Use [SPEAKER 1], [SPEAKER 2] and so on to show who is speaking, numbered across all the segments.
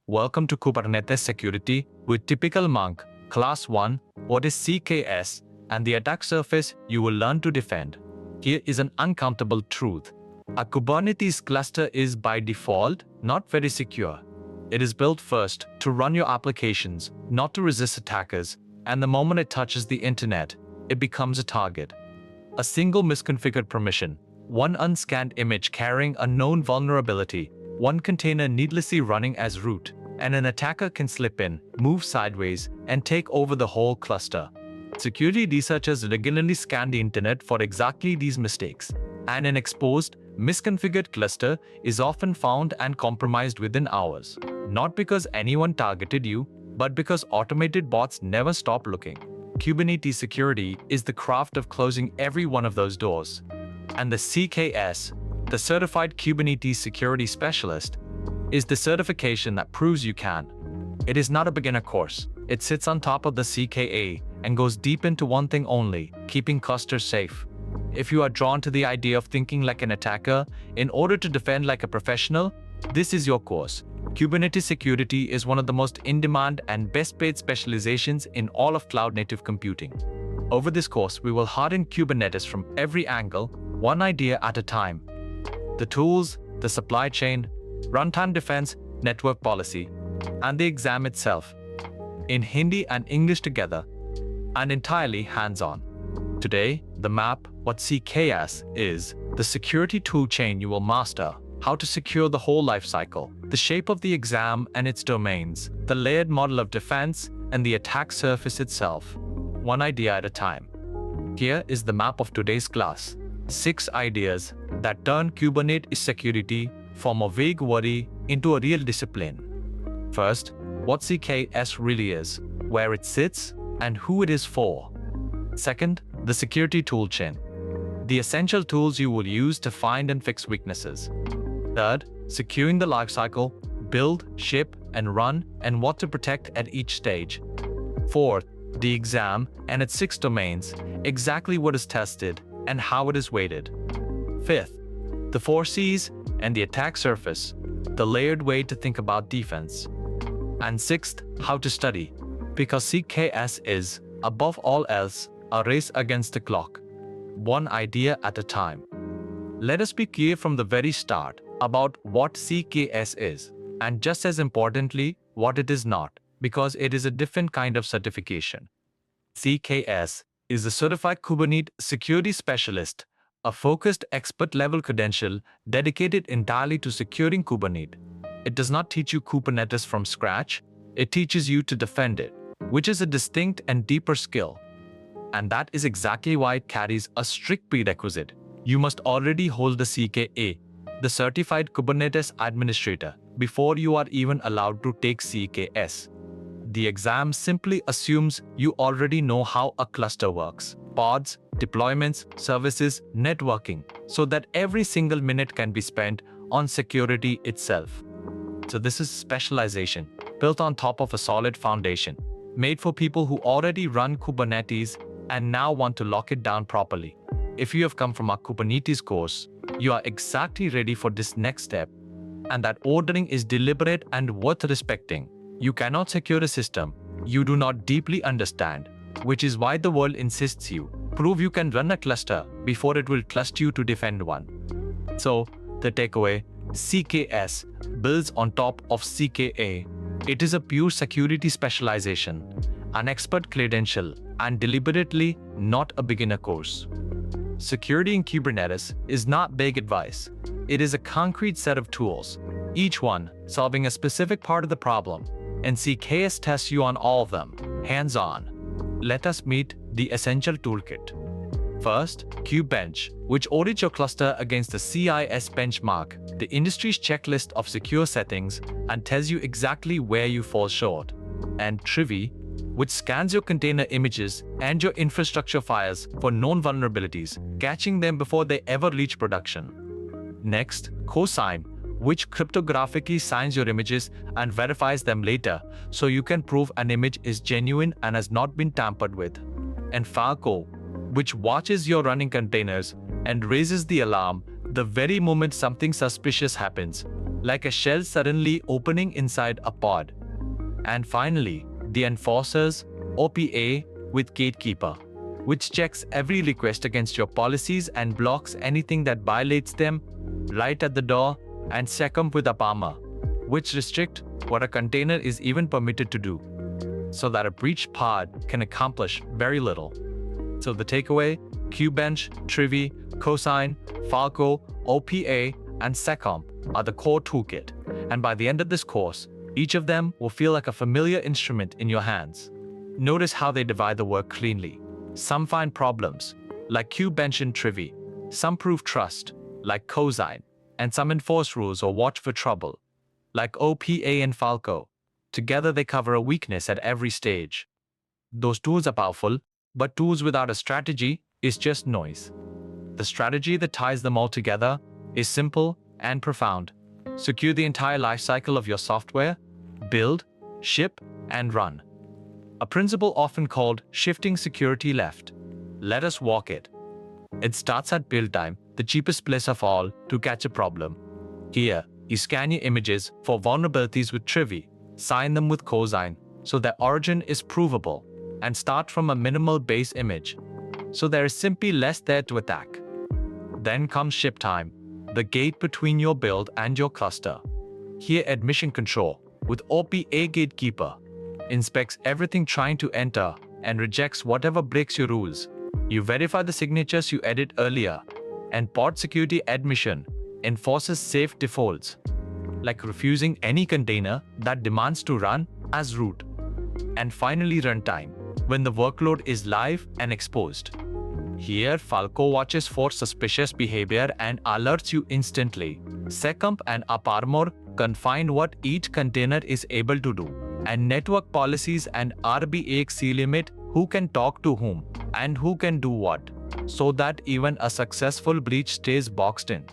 [SPEAKER 1] Welcome to Kubernetes Security with Typical Monk, Class 1, what is CKS, and the attack surface you will learn to defend. Here is an uncountable truth. A Kubernetes cluster is by default not very secure. It is built first to run your applications, not to resist attackers, and the moment it touches the internet, it becomes a target. A single misconfigured permission, one unscanned image carrying a known vulnerability, one container needlessly running as root, and an attacker can slip in, move sideways, and take over the whole cluster. Security researchers regularly scan the internet for exactly these mistakes, and an exposed, misconfigured cluster is often found and compromised within hours. Not because anyone targeted you, but because automated bots never stop looking. Kubernetes security is the craft of closing every one of those doors. And the CKS, the Certified Kubernetes Security Specialist, is the certification that proves you can. It is not a beginner course. It sits on top of the CKA and goes deep into one thing only: keeping clusters safe. If you are drawn to the idea of thinking like an attacker in order to defend like a professional, this is your course. Kubernetes security is one of the most in-demand and best-paid specializations in all of cloud-native computing. Over this course, we will harden Kubernetes from every angle, one idea at a time. The tools, the supply chain, runtime defense, network policy, and the exam itself, in Hindi and English together, and entirely hands-on. Today, the map, what CKS is, the security toolchain you will master, how to secure the whole lifecycle, the shape of the exam and its domains, the layered model of defense, and the attack surface itself, one idea at a time. Here is the map of today's class. 6 ideas that turn Kubernetes security from a vague worry into a real discipline. First, what CKS really is, where it sits, and who it is for. Second, the security toolchain, the essential tools you will use to find and fix weaknesses. Third, securing the lifecycle, build, ship, and run, and what to protect at each stage. Fourth, the exam and its 6 domains, exactly what is tested and how it is weighted. Fifth, the 4 Cs and the attack surface, the layered way to think about defense. And sixth, how to study, because CKS is, above all else, a race against the clock, one idea at a time. Let us be clear from the very start about what CKS is, and just as importantly, what it is not, because it is a different kind of certification. CKS is the Certified Kubernetes Security Specialist, a focused expert-level credential dedicated entirely to securing Kubernetes. It does not teach you Kubernetes from scratch, it teaches you to defend it, which is a distinct and deeper skill. And that is exactly why it carries a strict prerequisite. You must already hold the CKA, the Certified Kubernetes Administrator, before you are even allowed to take CKS. The exam simply assumes you already know how a cluster works, pods, deployments, services, networking, so that every single minute can be spent on security itself. So this is specialization, built on top of a solid foundation, made for people who already run Kubernetes and now want to lock it down properly. If you have come from our Kubernetes course, you are exactly ready for this next step, and that ordering is deliberate and worth respecting. You cannot secure a system you do not deeply understand, which is why the world insists you prove you can run a cluster before it will trust you to defend one. So, the takeaway, CKS builds on top of CKA. It is a pure security specialization, an expert credential, and deliberately not a beginner course. Security in Kubernetes is not vague advice. It is a concrete set of tools, each one solving a specific part of the problem, and CKS tests you on all of them, hands-on. Let us meet the essential toolkit. First, KubeBench, which audits your cluster against the CIS benchmark, the industry's checklist of secure settings, and tells you exactly where you fall short. And Trivy, which scans your container images and your infrastructure files for known vulnerabilities, catching them before they ever reach production. Next, Cosign, which cryptographically signs your images and verifies them later, so you can prove an image is genuine and has not been tampered with. And Falco, which watches your running containers and raises the alarm the very moment something suspicious happens, like a shell suddenly opening inside a pod. And finally, the enforcers, OPA, with gatekeeper, which checks every request against your policies and blocks anything that violates them right at the door, and second with AAnThe, which restrict what a container is even permitted to do, so that a breach pod can accomplish very little. So the takeaway, QBench, Trivy, Cosine, Falco, OPA, and SecComp are the core toolkit, and by the end of this course, each of them will feel like a familiar instrument in your hands. Notice how they divide the work cleanly. Some find problems, like QBench and Trivy. Some prove trust, like Cosine, and some enforce rules or watch for trouble, like OPA and Falco. Together they cover a weakness at every stage. Those tools are powerful, but tools without a strategy is just noise. The strategy that ties them all together is simple and profound. Secure the entire lifecycle of your software, build, ship, and run. A principle often called shifting security left. Let us walk it. It starts at build time, the cheapest place of all to catch a problem. Here, you scan your images for vulnerabilities with Trivy, sign them with Cosine so their origin is provable, and start from a minimal base image, so there is simply less there to attack. Then comes ship time, the gate between your build and your cluster. Here admission control, with OPA gatekeeper, inspects everything trying to enter and rejects whatever breaks your rules. You verify the signatures you edit earlier, and pod security admission enforces safe defaults, like refusing any container that demands to run as root. And finally runtime, when the workload is live and exposed. Here, Falco watches for suspicious behavior and alerts you instantly. SecComp and AAnThe confine what each container is able to do, and network policies and RBAC limit who can talk to whom and who can do what, so that even a successful breach stays boxed in.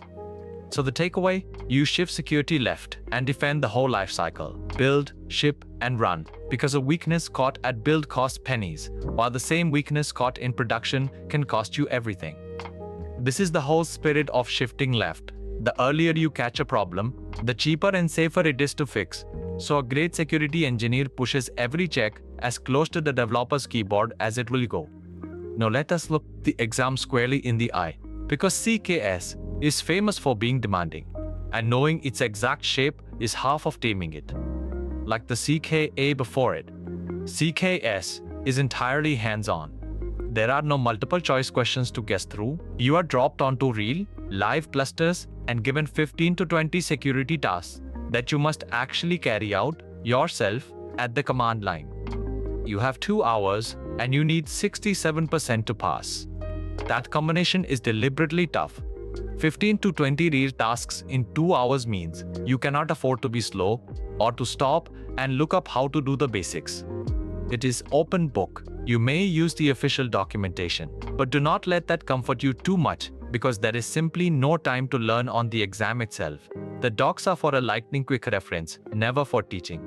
[SPEAKER 1] So the takeaway, you shift security left and defend the whole lifecycle. Build, ship, and run, because a weakness caught at build costs pennies, while the same weakness caught in production can cost you everything. This is the whole spirit of shifting left. The earlier you catch a problem, the cheaper and safer it is to fix. So a great security engineer pushes every check as close to the developer's keyboard as it will go. Now let us look the exam squarely in the eye, because CKS is famous for being demanding, and knowing its exact shape is half of taming it. Like the CKA before it, CKS is entirely hands-on. There are no multiple choice questions to guess through. You are dropped onto real, live clusters and given 15 to 20 security tasks that you must actually carry out yourself at the command line. You have 2 hours and you need 67% to pass. That combination is deliberately tough. 15 to 20 real tasks in 2 hours means you cannot afford to be slow or to stop and look up how to do the basics. It is open book. You may use the official documentation, but do not let that comfort you too much, because there is simply no time to learn on the exam itself. The docs are for a lightning quick reference, never for teaching.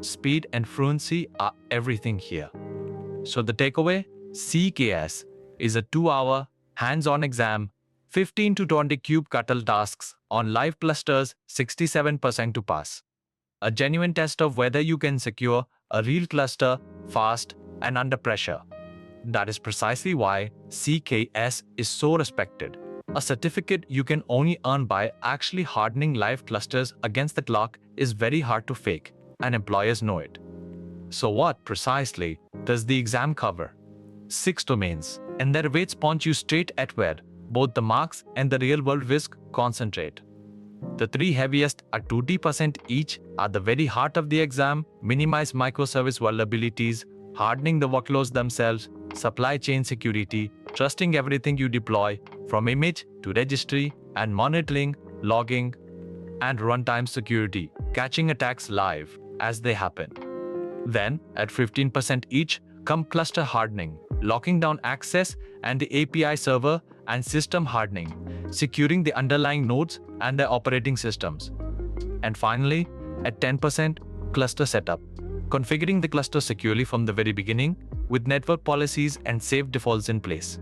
[SPEAKER 1] Speed and fluency are everything here. So the takeaway, CKS is a 2-hour hands-on exam, 15 to 20 kubectl tasks on live clusters, 67% to pass. A genuine test of whether you can secure a real cluster fast and under pressure. That is precisely why CKS is so respected. A certificate you can only earn by actually hardening live clusters against the clock is very hard to fake, and employers know it. So what precisely does the exam cover? 6 domains, and their weights point you straight at where both the marks and the real-world risk concentrate. The 3 heaviest at 20% each are the very heart of the exam: minimize microservice vulnerabilities, hardening the workloads themselves, supply chain security, trusting everything you deploy, from image to registry, and monitoring, logging, and runtime security, catching attacks live as they happen. Then, at 15% each, come cluster hardening, locking down access and the API server, and system hardening, securing the underlying nodes and their operating systems. And finally, at 10%, cluster setup, configuring the cluster securely from the very beginning with network policies and safe defaults in place.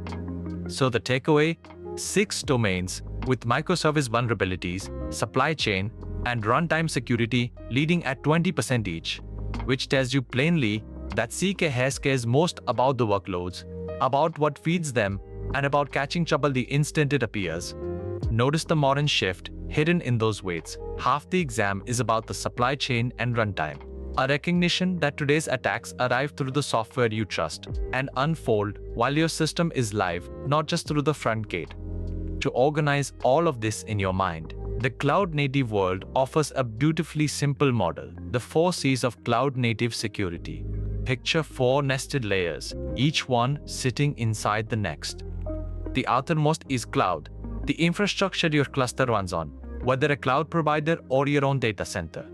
[SPEAKER 1] So the takeaway, 6 domains with microservice vulnerabilities, supply chain, and runtime security leading at 20% each, which tells you plainly that CKS cares most about the workloads, about what feeds them, and about catching trouble the instant it appears. Notice the modern shift hidden in those weights. Half the exam is about the supply chain and runtime, a recognition that today's attacks arrive through the software you trust and unfold while your system is live, not just through the front gate. To organize all of this in your mind, the cloud-native world offers a beautifully simple model, the 4 C's of cloud-native security. Picture 4 nested layers, each one sitting inside the next. The outermost is cloud, the infrastructure your cluster runs on, whether a cloud provider or your own data center.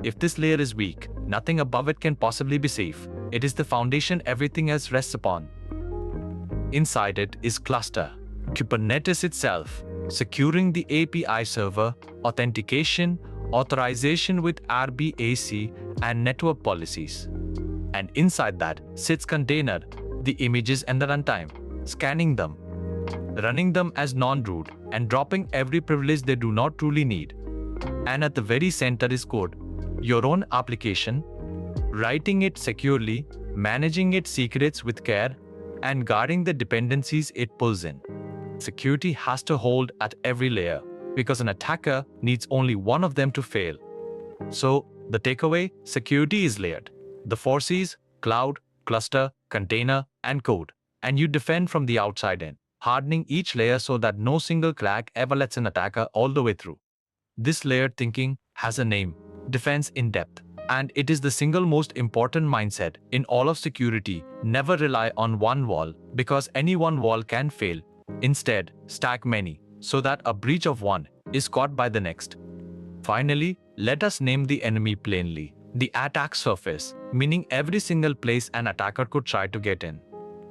[SPEAKER 1] If this layer is weak, nothing above it can possibly be safe. It is the foundation everything else rests upon. Inside it is cluster, Kubernetes itself, securing the API server, authentication, authorization with RBAC, and network policies. And inside that sits container, the images and the runtime, scanning them, running them as non-root, and dropping every privilege they do not truly need. And at the very center is code, your own application, writing it securely, managing its secrets with care, and guarding the dependencies it pulls in. Security has to hold at every layer, because an attacker needs only one of them to fail. So, the takeaway, security is layered. The 4 C's, cloud, cluster, container, and code. And you defend from the outside in, hardening each layer so that no single crack ever lets an attacker all the way through. This layered thinking has a name, defense in depth. And it is the single most important mindset in all of security. Never rely on one wall, because any one wall can fail. Instead, stack many, so that a breach of one is caught by the next. Finally, let us name the enemy plainly. The attack surface, meaning every single place an attacker could try to get in.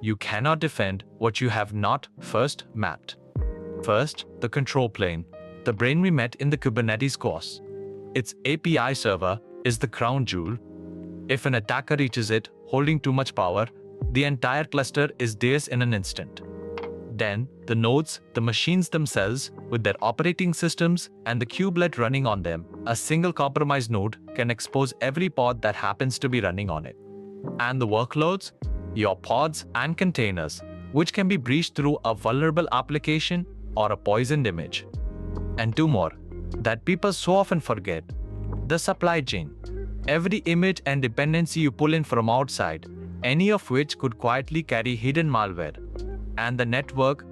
[SPEAKER 1] You cannot defend what you have not first mapped. First, the control plane, the brain we met in the Kubernetes course. Its API server is the crown jewel. If an attacker reaches it holding too much power, the entire cluster is theirs in an instant. Then, the nodes, the machines themselves, with their operating systems and the kubelet running on them, a single compromised node can expose every pod that happens to be running on it. And the workloads, your pods and containers, which can be breached through a vulnerable application or a poisoned image. And 2 more, that people so often forget, the supply chain. Every image and dependency you pull in from outside, any of which could quietly carry hidden malware. And the network,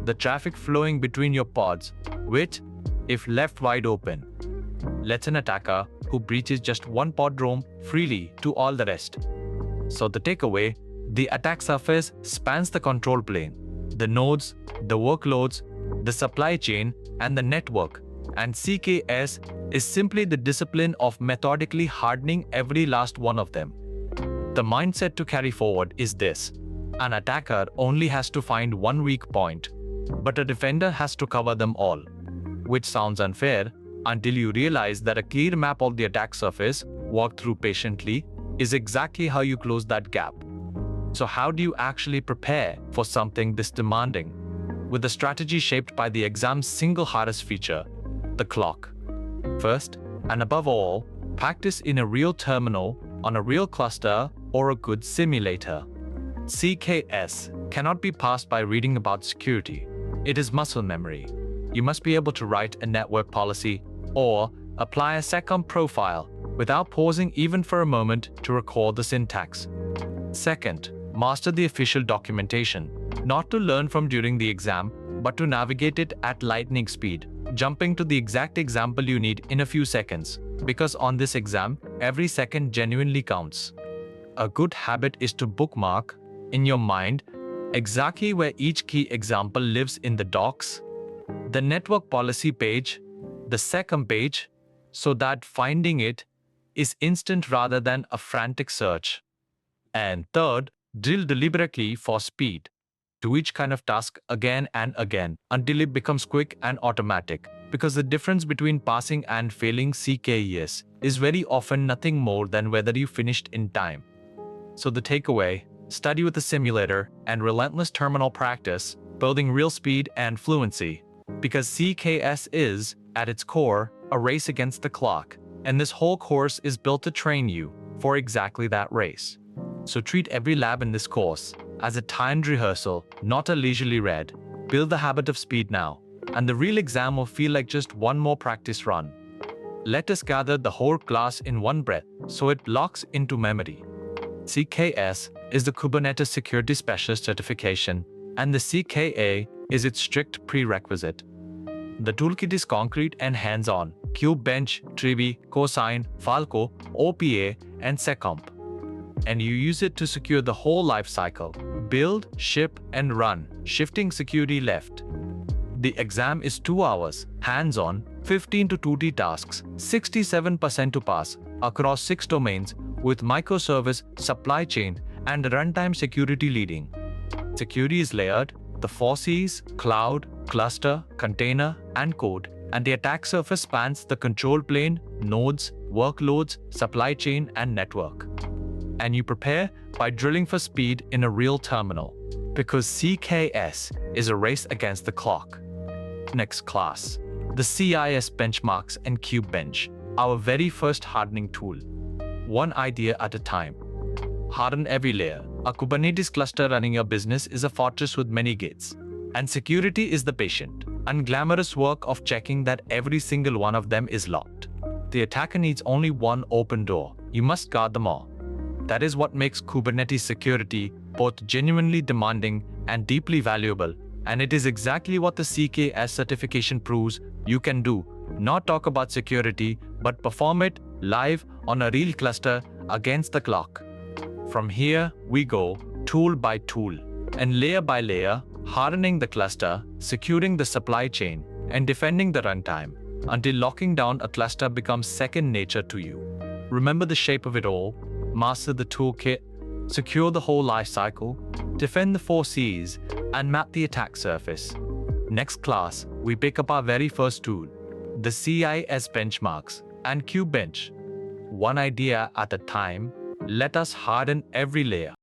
[SPEAKER 1] the traffic flowing between your pods, which, if left wide open, lets an attacker who breaches just one pod roam freely to all the rest. So the takeaway, the attack surface spans the control plane, the nodes, the workloads, the supply chain, and the network. And CKS is simply the discipline of methodically hardening every last one of them. The mindset to carry forward is this. An attacker only has to find one weak point, but a defender has to cover them all. Which sounds unfair until you realize that a clear map of the attack surface, walked through patiently, is exactly how you close that gap. So how do you actually prepare for something this demanding? With a strategy shaped by the exam's single hardest feature, the clock. First, and above all, practice in a real terminal, on a real cluster, or a good simulator. CKS cannot be passed by reading about security. It is muscle memory. You must be able to write a network policy or apply a SecComp profile without pausing even for a moment to recall the syntax. Second, master the official documentation, not to learn from during the exam, but to navigate it at lightning speed, jumping to the exact example you need in a few seconds, because on this exam, every second genuinely counts. A good habit is to bookmark in your mind exactly where each key example lives in the docs, the network policy page, the SecComp page, so that finding it is instant rather than a frantic search. And third, drill deliberately for speed. Do each kind of task again and again until it becomes quick and automatic, because the difference between passing and failing CKS is very often nothing more than whether you finished in time. So the takeaway, study with a simulator and relentless terminal practice, building real speed and fluency, because CKS is, at its core, a race against the clock, and this whole course is built to train you for exactly that race. So treat every lab in this course as a timed rehearsal, not a leisurely read. Build the habit of speed now, and the real exam will feel like just one more practice run. Let us gather the whole class in one breath so it locks into memory. CKS is the Kubernetes Security Specialist certification, and the CKA is its strict prerequisite. The toolkit is concrete and hands-on: Kubebench, Trivi, Cosine, Falco, OPA, and Secomp. And you use it to secure the whole life cycle: build, ship, and run, shifting security left. The exam is 2 hours, hands-on, 15 to 20 tasks, 67% to pass, across 6 domains, with microservice, supply chain, and runtime security leading. Security is layered: the 4 Cs, cloud, cluster, container, and code, and the attack surface spans the control plane, nodes, workloads, supply chain, and network. And you prepare by drilling for speed in a real terminal, because CKS is a race against the clock. Next class, the CIS benchmarks and Kubebench, our very first hardening tool. One idea at a time. Harden every layer. A Kubernetes cluster running your business is a fortress with many gates. And security is the patient, unglamorous work of checking that every single one of them is locked. The attacker needs only one open door. You must guard them all. That is what makes Kubernetes security both genuinely demanding and deeply valuable. And it is exactly what the CKS certification proves you can do. Not talk about security, but perform it live on a real cluster against the clock. From here, we go tool by tool and layer by layer, hardening the cluster, securing the supply chain, and defending the runtime until locking down a cluster becomes second nature to you. Remember the shape of it all, master the toolkit, secure the whole lifecycle, defend the 4 Cs, and map the attack surface. Next class, we pick up our very first tool, the CIS benchmarks and Kubebench. One idea at a time, let us harden every layer.